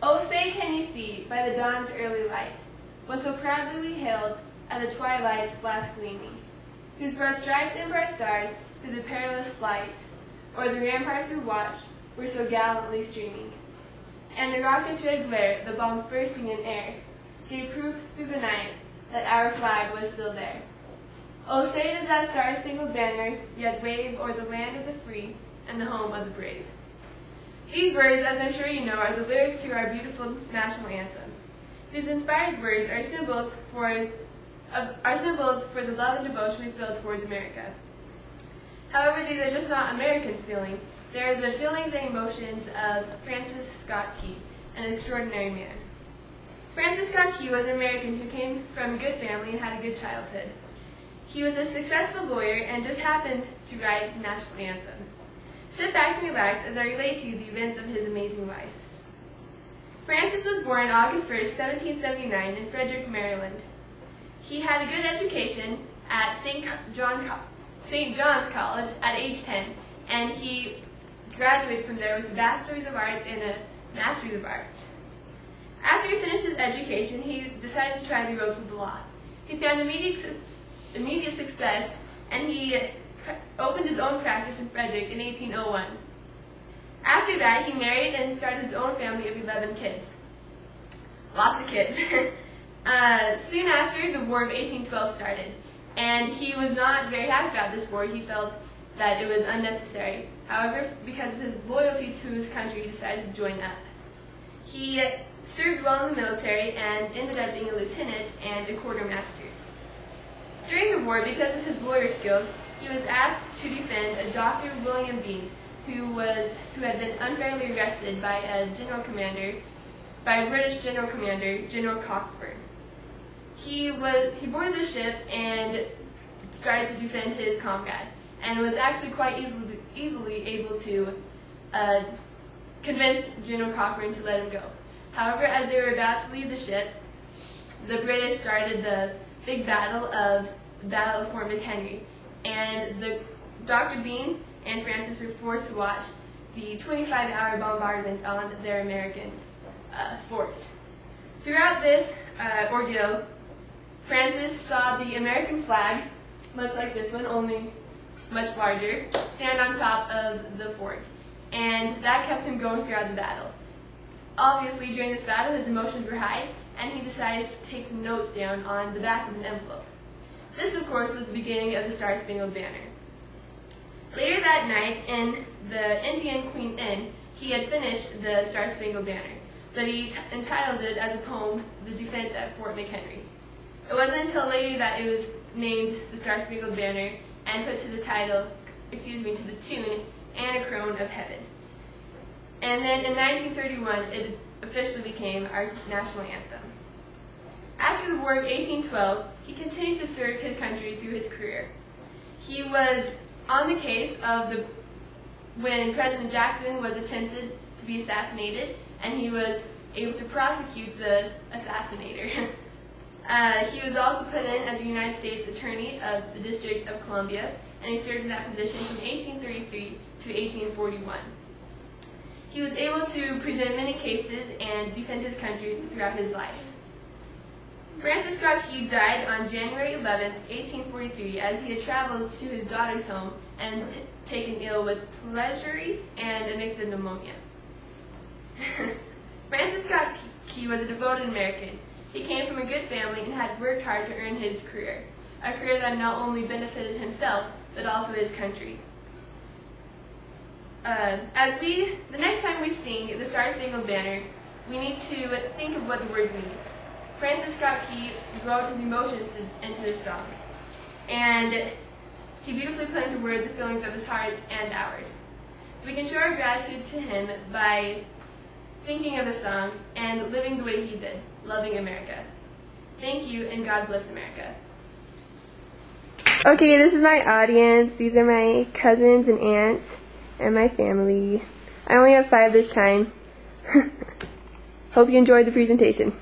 Oh, say can you see, by the dawn's early light, what so proudly we hailed at the twilight's last gleaming, whose broad stripes and bright stars through the perilous flight, o'er the ramparts we watched, were so gallantly streaming. And the rocket's red glare, the bombs bursting in air, gave proof through the night that our flag was still there. Oh, say does that star-spangled banner yet wave o'er the land of the free and the home of the brave. These words, as I'm sure you know, are the lyrics to our beautiful national anthem. These inspired words are symbols for the love and devotion we feel towards America. However, these are just not Americans' feelings. They are the feelings and emotions of Francis Scott Key, an extraordinary man. Francis Scott Key was an American who came from a good family and had a good childhood. He was a successful lawyer and just happened to write the national anthem. Sit back and relax as I relate to you the events of his amazing life. Francis was born August 1st, 1779 in Frederick, Maryland. He had a good education at St. John's College at age 10, and he graduated from there with a Bachelor's of Arts and a Master's of Arts. After he finished his education, he decided to try the ropes of the law. He found immediate success, and he opened his own practice in Frederick in 1801. After that, he married and started his own family of 11 kids. Lots of kids. Soon after, the War of 1812 started, and he was not very happy about this war. He felt that it was unnecessary. However, because of his loyalty to his country, he decided to join up. He served well in the military and ended up being a lieutenant and a quartermaster. During the war, because of his lawyer skills, he was asked to defend a Dr. William Beans, who had been unfairly arrested by a British general commander, General Cockburn. He boarded the ship and started to defend his comrade, and was actually quite easily able to convince General Cockburn to let him go. However, as they were about to leave the ship, the British started the big battle of Fort McHenry, and Dr. Beans and Francis were forced to watch the 25-hour bombardment on their American fort. Throughout this ordeal, Francis saw the American flag, much like this one, only much larger, stand on top of the fort, and that kept him going throughout the battle. Obviously, during this battle, his emotions were high, and he decided to take some notes down on the back of an envelope. This, of course, was the beginning of the Star-Spangled Banner. Later that night, in the Indian Queen Inn, he had finished the Star-Spangled Banner, but he entitled it as a poem, The Defense at Fort McHenry. It wasn't until later that it was named the Star-Spangled Banner and put to the tune, And a Crown of Heaven. And then in 1931, it officially became our national anthem. After the War of 1812, he continued to serve his country through his career. He was on the case of when President Jackson was attempted to be assassinated, and he was able to prosecute the assassinator. He was also put in as a United States Attorney of the District of Columbia, and he served in that position from 1833 to 1841. He was able to present many cases and defend his country throughout his life. Francis Scott Key died on January 11, 1843, as he had traveled to his daughter's home and taken ill with pleurisy and a mix of pneumonia. Francis Scott Key was a devoted American. He came from a good family and had worked hard to earn his career, a career that not only benefited himself, but also his country. The next time we sing the Star-Spangled Banner, we need to think of what the words mean. Francis Scott Key wrote his emotions into this song, and he beautifully put into words the feelings of his heart and ours. We can show our gratitude to him by thinking of the song and living the way he did, loving America. Thank you, and God bless America. Okay, this is my audience. These are my cousins and aunts and my family. I only have 5 this time. Hope you enjoyed the presentation.